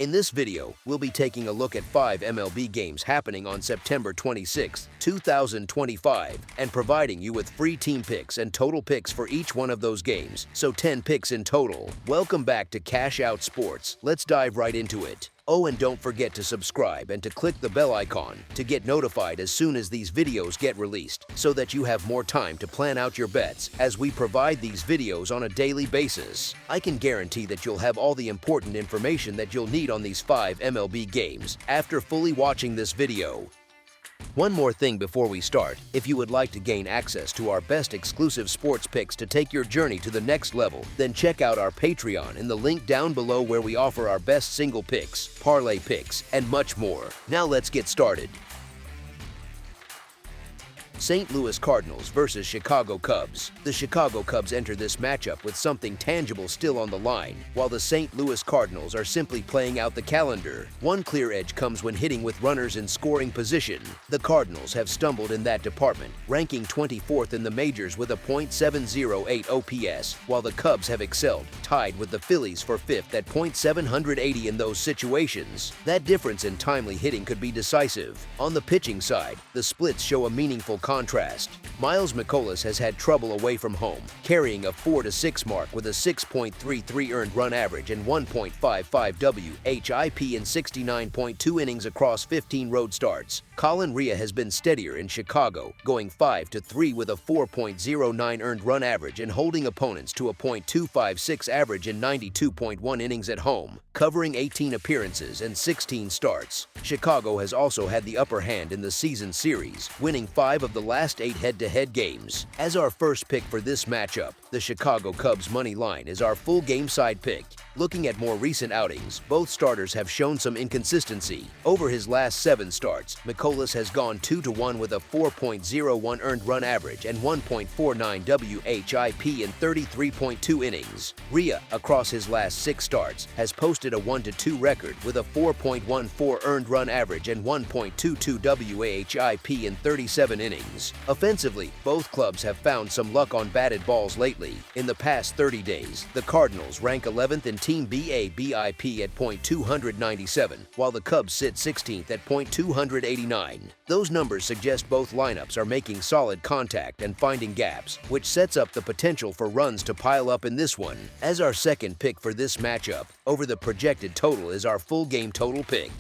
In this video, we'll be taking a look at 5 MLB games happening on September 26, 2025, and providing you with free team picks and total picks for each one of those games, so 10 picks in total. Welcome back to Cash Out Sports. Let's dive right into it. Oh, and don't forget to subscribe and to click the bell icon to get notified as soon as these videos get released, so that you have more time to plan out your bets as we provide these videos on a daily basis. I can guarantee that you'll have all the important information that you'll need on these 5 MLB games after fully watching this video. One more thing before we start: if you would like to gain access to our best exclusive sports picks to take your journey to the next level, then check out our Patreon in the link down below, where we offer our best single picks, parlay picks, and much more. Now let's get started. St. Louis Cardinals versus Chicago Cubs. The Chicago Cubs enter this matchup with something tangible still on the line, while the St. Louis Cardinals are simply playing out the calendar. One clear edge comes when hitting with runners in scoring position. The Cardinals have stumbled in that department, ranking 24th in the majors with a .708 OPS, while the Cubs have excelled, tied with the Phillies for 5th at .780 in those situations. That difference in timely hitting could be decisive. On the pitching side, the splits show a meaningful contrast. Miles Mikolas has had trouble away from home, carrying a 4-6 mark with a 6.33 earned run average and 1.55 WHIP in 69.2 innings across 15 road starts. Colin Rea has been steadier in Chicago, going 5-3 with a 4.09 earned run average and holding opponents to a .256 average in 92.1 innings at home, covering 18 appearances and 16 starts. Chicago has also had the upper hand in the season series, winning 5 of the last 8 head-to-head games. As our first pick for this matchup, the Chicago Cubs money line is our full game side pick. Looking at more recent outings, both starters have shown some inconsistency. Over his last 7 starts, Mikolas has gone 2-1 with a 4.01 earned run average and 1.49 WHIP in 33.2 innings. Rea, across his last 6 starts, has posted a 1-2 record with a 4.14 earned run average and 1.22 WHIP in 37 innings. Offensively, both clubs have found some luck on batted balls lately. In the past 30 days, the Cardinals rank 11th in Team BABIP at .297, while the Cubs sit 16th at .289. Those numbers suggest both lineups are making solid contact and finding gaps, which sets up the potential for runs to pile up in this one. As our second pick for this matchup, over the projected total is our full game total pick.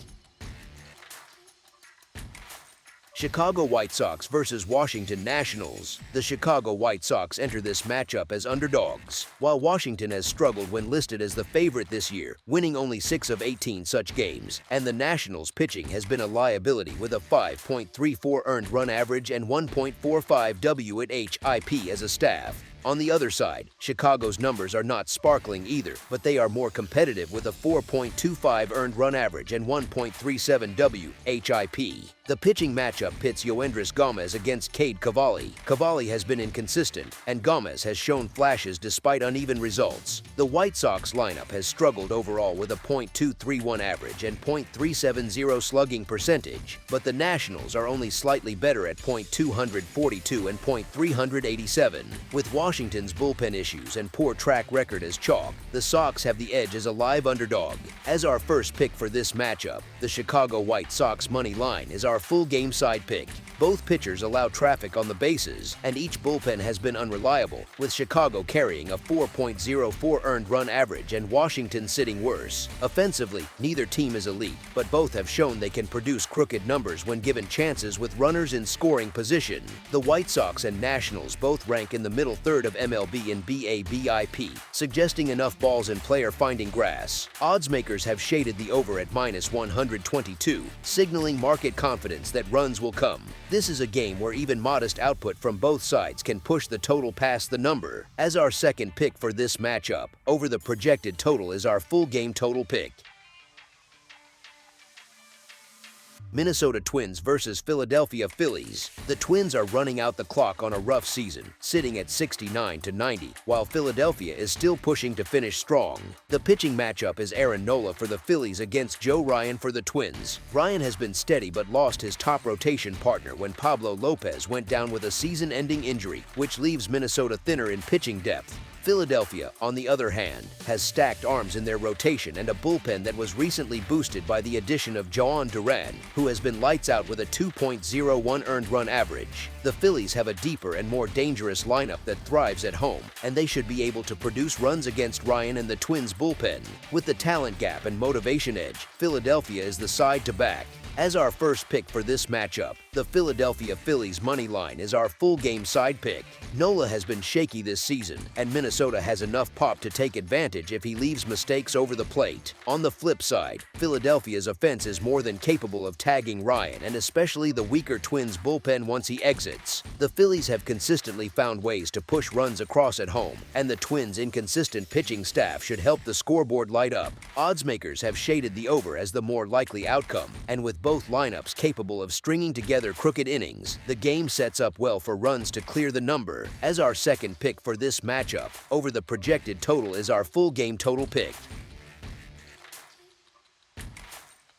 Chicago White Sox versus Washington Nationals. The Chicago White Sox enter this matchup as underdogs, while Washington has struggled when listed as the favorite this year, winning only 6 of 18 such games, and the Nationals' pitching has been a liability with a 5.34 earned run average and 1.45 WHIP as a staff. On the other side, Chicago's numbers are not sparkling either, but they are more competitive with a 4.25 earned run average and 1.37 WHIP. The pitching matchup pits Yoendris Gomez against Cade Cavalli. Cavalli has been inconsistent, and Gomez has shown flashes despite uneven results. The White Sox lineup has struggled overall with a .231 average and .370 slugging percentage, but the Nationals are only slightly better at .242 and .387. With Washington's bullpen issues and poor track record as chalk, the Sox have the edge as a live underdog. As our first pick for this matchup, the Chicago White Sox money line is our full game side pick. Both pitchers allow traffic on the bases, and each bullpen has been unreliable, with Chicago carrying a 4.04 earned run average and Washington sitting worse. Offensively, neither team is elite, but both have shown they can produce crooked numbers when given chances with runners in scoring position. The White Sox and Nationals both rank in the middle third of MLB in BABIP, suggesting enough balls in play are finding grass. Odds makers have shaded the over at -122, signaling market confidence that runs will come. This is a game where even modest output from both sides can push the total past the number. As our second pick for this matchup, over the projected total is our full game total pick. Minnesota Twins versus Philadelphia Phillies. The Twins are running out the clock on a rough season, sitting at 69-90, while Philadelphia is still pushing to finish strong. The pitching matchup is Aaron Nola for the Phillies against Joe Ryan for the Twins. Ryan has been steady but lost his top rotation partner when Pablo Lopez went down with a season-ending injury, which leaves Minnesota thinner in pitching depth. Philadelphia, on the other hand, has stacked arms in their rotation and a bullpen that was recently boosted by the addition of Jhoan Duran, who has been lights out with a 2.01 earned run average. The Phillies have a deeper and more dangerous lineup that thrives at home, and they should be able to produce runs against Ryan and the Twins' bullpen. With the talent gap and motivation edge, Philadelphia is the side to back. As our first pick for this matchup, the Philadelphia Phillies money line is our full game side pick. Nola has been shaky this season, and Minnesota has enough pop to take advantage if he leaves mistakes over the plate. On the flip side, Philadelphia's offense is more than capable of tagging Ryan, and especially the weaker Twins bullpen once he exits. The Phillies have consistently found ways to push runs across at home, and the Twins' inconsistent pitching staff should help the scoreboard light up. Odds makers have shaded the over as the more likely outcome, and with both lineups capable of stringing together crooked innings, the game sets up well for runs to clear the number. As our second pick for this matchup, over the projected total is our full game total pick.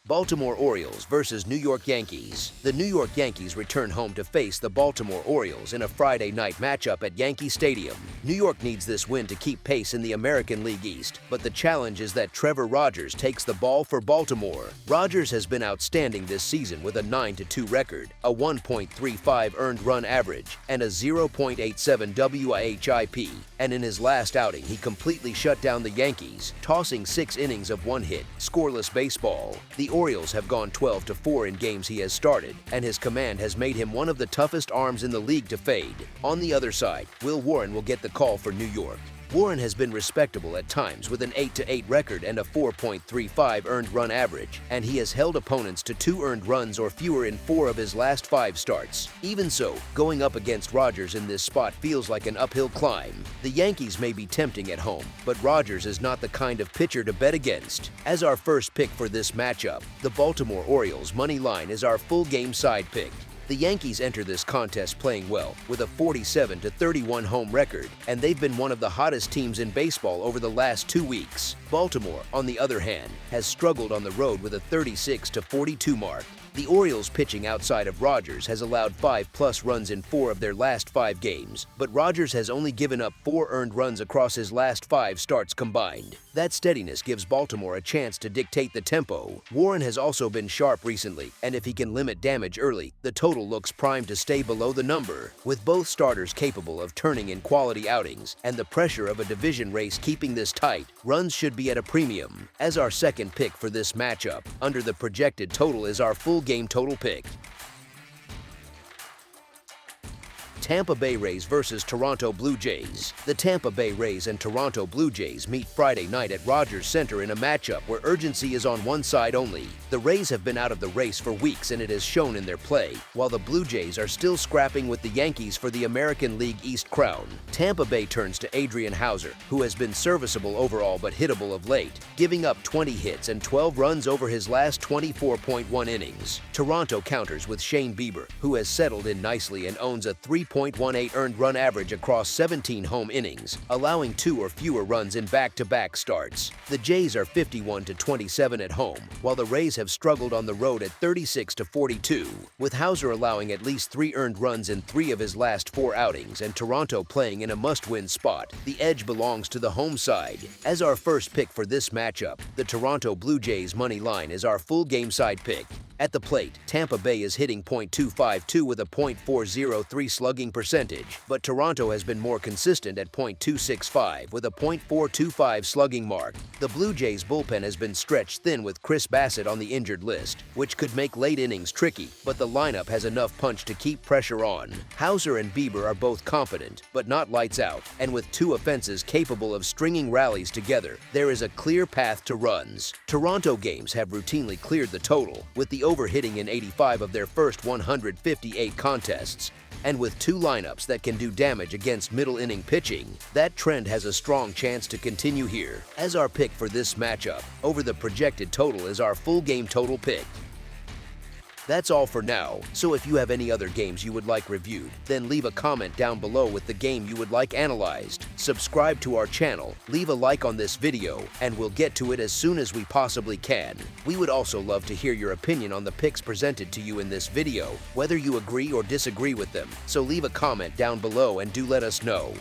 Baltimore Orioles versus New York Yankees. The New York Yankees return home to face the Baltimore Orioles in a Friday night matchup at Yankee Stadium. New York needs this win to keep pace in the American League East, but the challenge is that Trevor Rogers takes the ball for Baltimore. Rogers has been outstanding this season with a 9-2 record, a 1.35 earned run average, and a 0.87 WHIP, and in his last outing he completely shut down the Yankees, tossing 6 innings of one hit, scoreless baseball. The Orioles have gone 12-4 in games he has started, and his command has made him one of the toughest arms in the league to fade. On the other side, Will Warren will get the call for New York. Warren has been respectable at times with an 8-8 record and a 4.35 earned run average, and he has held opponents to 2 earned runs or fewer in 4 of his last 5 starts. Even so, going up against Rogers in this spot feels like an uphill climb. The Yankees may be tempting at home, but Rogers is not the kind of pitcher to bet against. As our first pick for this matchup, the Baltimore Orioles money line is our full game side pick. The Yankees enter this contest playing well, with a 47-31 home record, and they've been one of the hottest teams in baseball over the last 2 weeks. Baltimore, on the other hand, has struggled on the road with a 36-42 mark. The Orioles pitching outside of Rogers has allowed 5+ runs in 4 of their last 5 games, but Rogers has only given up 4 earned runs across his last 5 starts combined. That steadiness gives Baltimore a chance to dictate the tempo. Warren has also been sharp recently, and if he can limit damage early, the total looks primed to stay below the number. With both starters capable of turning in quality outings, and the pressure of a division race keeping this tight, runs should be at a premium. As our second pick for this matchup, under the projected total is our full game total pick. Tampa Bay Rays versus Toronto Blue Jays. The Tampa Bay Rays and Toronto Blue Jays meet Friday night at Rogers Center in a matchup where urgency is on one side only. The Rays have been out of the race for weeks and it has shown in their play, while the Blue Jays are still scrapping with the Yankees for the American League East crown. Tampa Bay turns to Adrian Houser, who has been serviceable overall but hittable of late, giving up 20 hits and 12 runs over his last 24.1 innings. Toronto counters with Shane Bieber, who has settled in nicely and owns a 3.18 earned run average across 17 home innings, allowing 2 or fewer runs in back-to-back starts. The Jays are 51-27 at home, while the Rays have struggled on the road at 36-42, with Houser allowing at least 3 earned runs in 3 of his last 4 outings and Toronto playing in a must-win spot. The edge belongs to the home side. As our first pick for this matchup, the Toronto Blue Jays money line is our full game side pick. At the plate, Tampa Bay is hitting .252 with a .403 slugging percentage, but Toronto has been more consistent at .265 with a .425 slugging mark. The Blue Jays bullpen has been stretched thin with Chris Bassett on the injured list, which could make late innings tricky, but the lineup has enough punch to keep pressure on. Houser and Bieber are both competent, but not lights out, and with 2 offenses capable of stringing rallies together, there is a clear path to runs. Toronto games have routinely cleared the total, with the over-hitting in 85 of their first 158 contests. And with 2 lineups that can do damage against middle-inning pitching, that trend has a strong chance to continue here. As our pick for this matchup, over the projected total is our full game total pick. That's all for now, so if you have any other games you would like reviewed, then leave a comment down below with the game you would like analyzed. Subscribe to our channel, leave a like on this video, and we'll get to it as soon as we possibly can. We would also love to hear your opinion on the picks presented to you in this video, whether you agree or disagree with them, so leave a comment down below and do let us know.